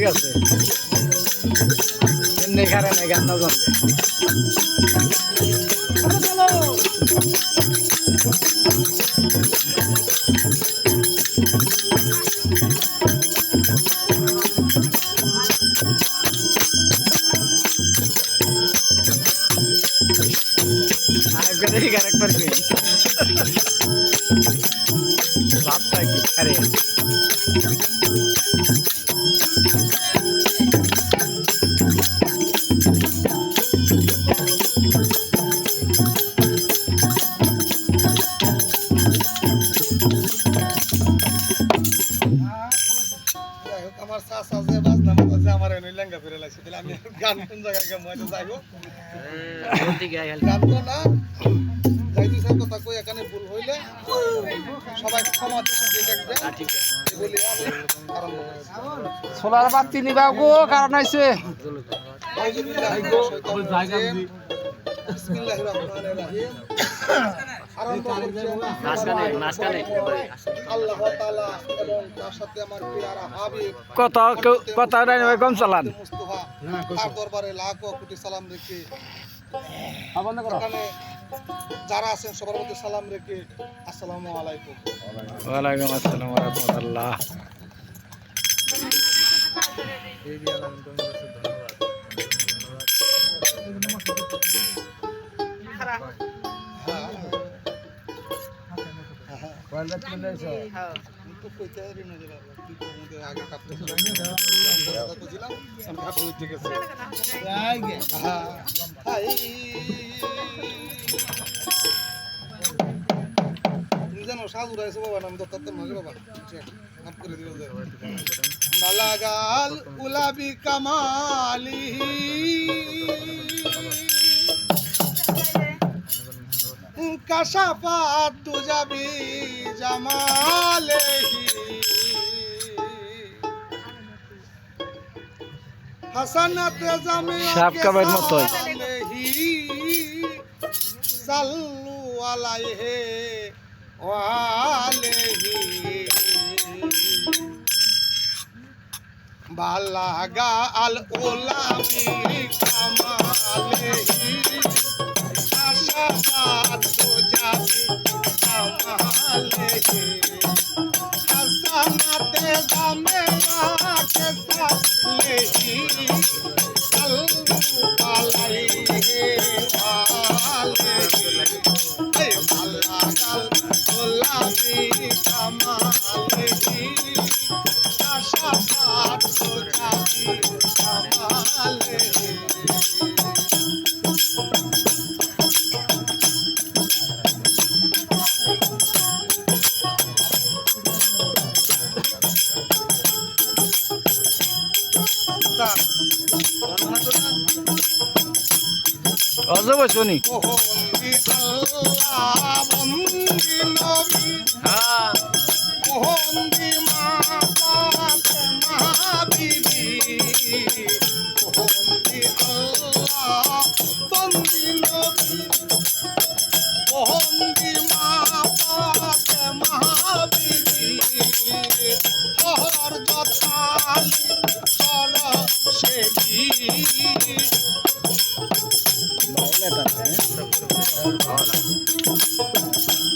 গেছে এমনি খারে নাই গান না জানলে আরেকবার এই ক্যারেক্টার কি ভাবটা কি আরে আমার চাচা যে বাজনা মাঝে আমার এনে লেঙ্গা ফিরে লাগছে তাহলে আমি গান কোন জায়গায় গাম হয়তো যাইবো গান তো না যাইতে স্যার কথা কই এখানে ভুল হইলে সবাই ক্ষমা দিয়ে দেখবে ঠিক আছে বলি আমি আরম্ভ করি সোলার বাতি নিবা গো কারণ আইছে বিসমিল্লাহির রহমানির রহিম আরম্ভ করছি মাসখানে আল্লাহ তাআলা এবং তার সাথে আমার প্রিয় হাবিব কথা নাই কম চালান মুস্তাফা তার দরবারে লাখ কোটি সালাম রেখে এখানে যারা আছেন সবার মধ্যে সালাম রেখে আসসালামু আলাইকুম ওয়ালাইকুম আসসালাম ওয়া রাহমাতুল্লাহ বালাগাল উলাবি কামালি কাশাফাত তুজাবি জামালেহি হাসানাত জামিয়া সাবকা বাইর মতই সাল্লু আলাইহি ওয়া আলিহি বালাগা আল উলাবি কামালেহি আশাবাদ তো যাবি কামালেহি হাসানাতে জামে রাখে সালেহি সাল্লু আলাইহি ওয়া আলিহি হে বালাগাল উলাবি কামালেহি আশাবাদ তো যাবি কামালেহি অজব শুনি বন্দি আল্লাহ বন্দি নবী বন্দি মা ফাতেমা বিবি বন্দি আল্লাহ বন্দি নবী বন্দি মা ফাতেমা বিবি হর যথালি চর সেবি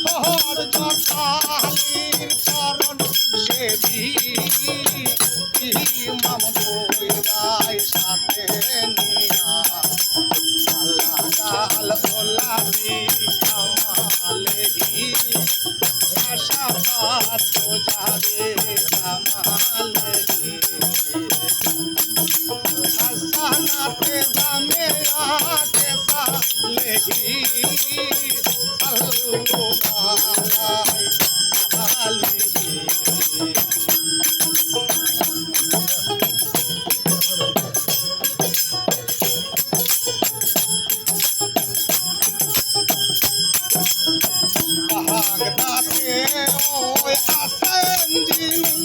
হর যথালির চরণ সেবি ইমাম দুই ভাই সাথে নিয়া আল্লাহ গোলাপি কামালেহি আশাবাদ তো যাবে কামালেহি হাসানাতে জামে রাখে সালেহি সাল্লু আলাইহি বাগদাদে ওই আসেন যিনি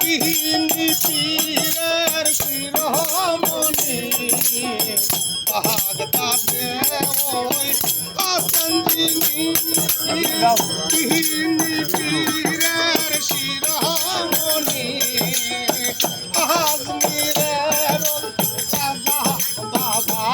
তিনি পীরের শিরোমণি বাগদাদে ওই আসেন যিনি তিনি পীরের শিরোমণি আজমিরের রাজা বাবা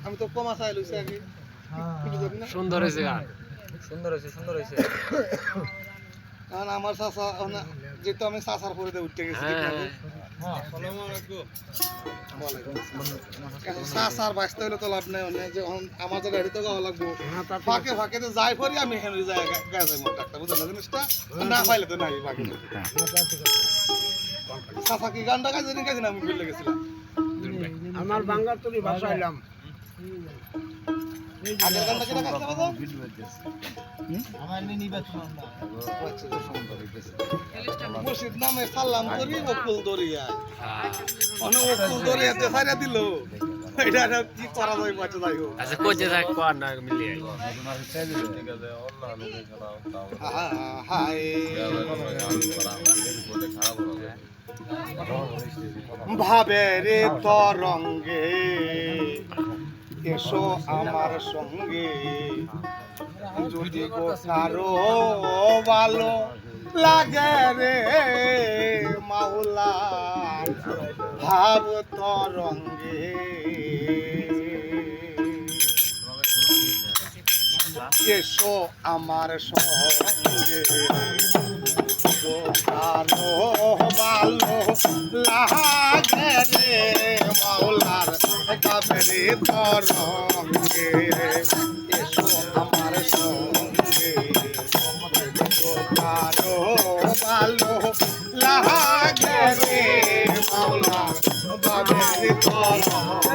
আমি তো কমা চাই লইছি আগে সুন্দর হয়েছে গান কারণ আমার চাচা যেহেতু আমি চাচার পরে উঠতে গেছি চাচার বাঁচতে হলে তো লাভ নাই যে আমার তো গাড়িতে যাওয়া লাগবো ফাঁকে ফাঁকে তো যাই পরি আমি এখানে যাই গাছে মোট একটা বুঝলেন না জিনিসটা না পাইলে তো নাই ফাঁকে চাচা কি গানটা গাইছে নি গাইছে না আমি ভুলে গেছিলাম আমার বাংলা তুলি ভাষাইলাম আগের গানটা কিনা গাইছে বাবা আমার নির্বাচন মুর্শিদ নামে সালাম করি ওকুল দরিয়া অনেক ওকুল দরিয়াতে ছাইরা দিল এটা কি করা যায় বাচ্চা যাই হোক আচ্ছা কোচে থাক কোন না মিলিয়ে হায় ভাবে রে তরঙ্গে এসো আমার সঙ্গে যদি গো কারো ভালো লাগে রে মাওলা ভাব তরঙ্গে এসো আমার সঙ্গে কারো ভালো লাগে রে মাওলার কাবেরে তরঙ্গে এসো আমার সঙ্গে কারো ভালো লাগে রে মাওলার কাবেরে তরঙ্গে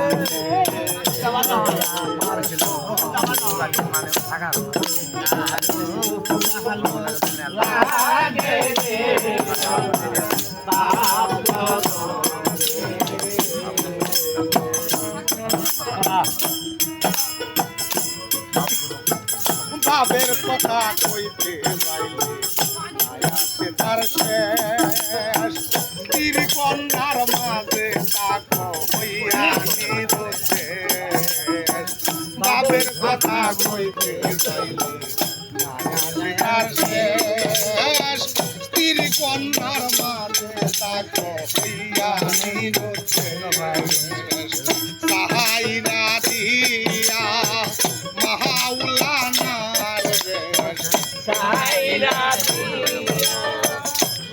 ভাবের কথা কইতে যাইলে সে তার শেষ তীর কন্যার মাঝে তাকো হইয়া নিরোধে ভাবের কথা কইতে যাইলে সে তার শেষ তীর কন্যার মাঝে তাকো হইয়া নিরোধে সাহাইরা দিয়া মাওলানার রে সাইরা দিয়া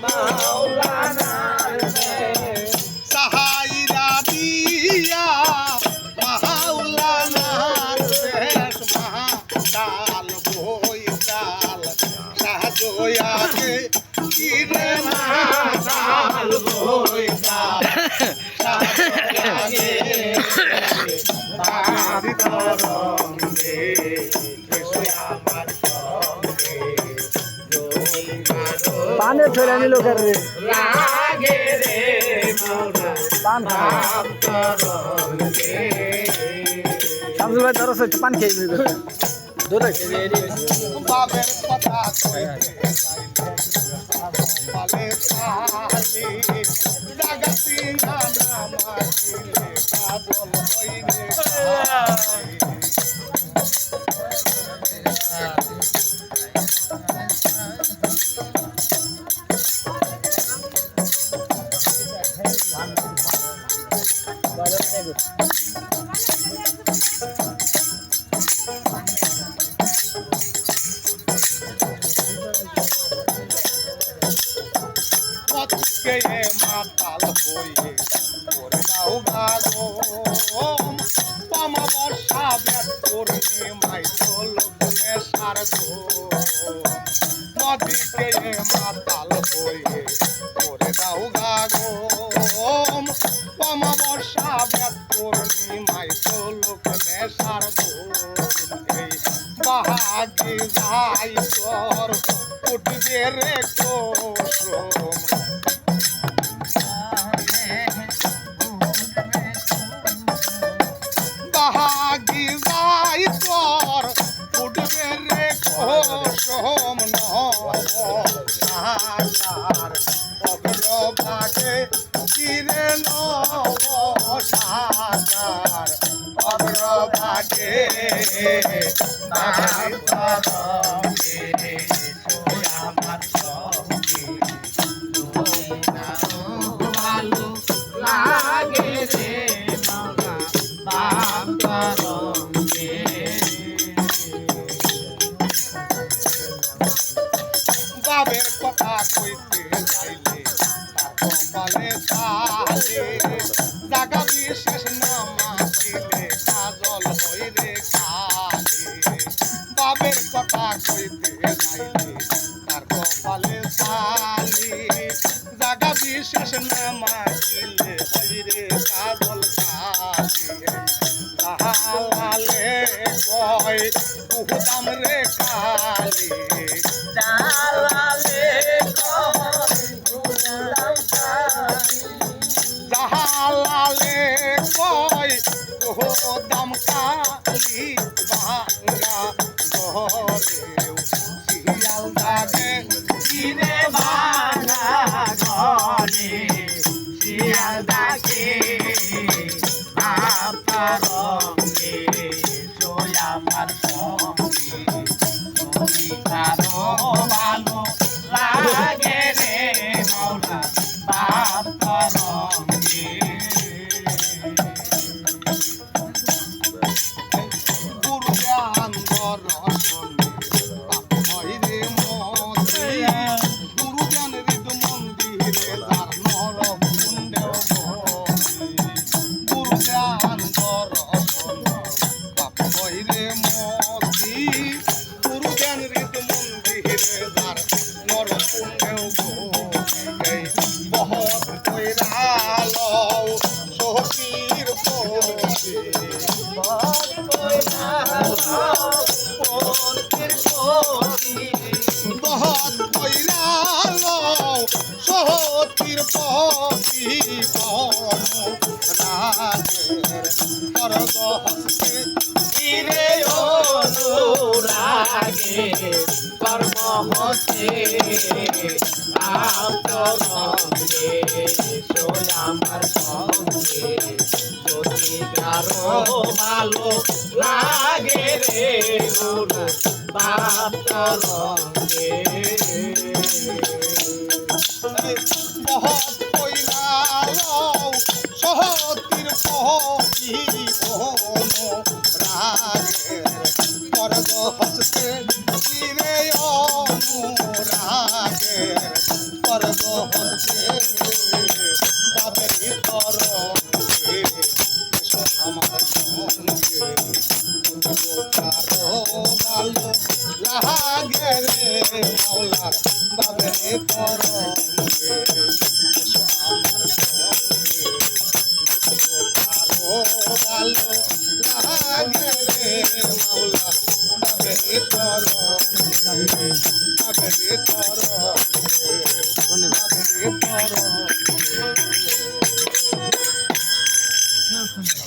মাওলানার সাহাইরা দিয়া মাওলানার শেষ মহাকাল বৈকাল সাজোয়াকে কিরে মহাকাল বৈকাল সাজোয়াকে বাড়ি তরঙ্গে এসো আমার সঙ্গে পানে ফেরে নিল রে লাগে রে মাওলা পান তরঙ্গে শামসুল ভাই ধরো সে পান খেয়ে নিবে ধরে বাবের কথা কইতে পালে পালি জাগাতি নানা মাটিলে কাজল হইবে আমার নদীকে মাতাল হয়ে করে দাও গাগম অমাবস্যা ব্যাত পূর্ণিমায় চলুক নেশার এই বাহাগি যাই তোর উঠবে রে কোসম বাহাগি যাই তোর উঠবে রে কোসম নবার অগ্রভাগে চিরে নবসার অগ্রভাগে আমার সঙ্গে ভালো লাগে রে মাওলা বান্তরঙ্গে বাবের কথা কইতে যাইলে তার কপালে তালে জাগা বিশেষ নামা দিলে কাজল হইরে কালে বাবের কথা কইতে যাইলে তার কপালে তালে জাগা বিশেষ নামা দিলে হইরে কাজল কালে তাহালে কয় উহুদাম রে কালে জালালে কয় উহুদাম কালি ভাঙ্গা ঘরেও শিয়াল দাগে কিরে ভাঙ্গা ঘরে শিয়াল দাগে রঙে আমার সঙ্গে তুমি কারো ভালো লাগে রে মাওলা বাপ রঙে গুরুজ্ঞান দর্শন হইরে মতি গুরুজ্ঞান হৃদ মন্দিরে তার নর কুণ্ডেও গুরুজ্ঞান দর্শন হইরে মতি গুরুজ্ঞান হৃদ মন্দিরে তার নর কুণ্ডেও বহুত কইরাল সখীর পতি বহুত কইরাল সখীর পতি রাগের করদ হস্তে চিরে অনুরাগে কর্ম হতে আন্তরঙ্গে আমার সঙ্গে যদি কারো ভালো লাগে রে মোরা বাপ রঙ্গে বহুত কইরাল সহতির পতি রাগের করদ হস্তে চিরে অনুরাগের করদ হস্তে বাবের তরঙ্গে এসো আমার সঙ্গে কারো ভালো লাগে রে মাওলার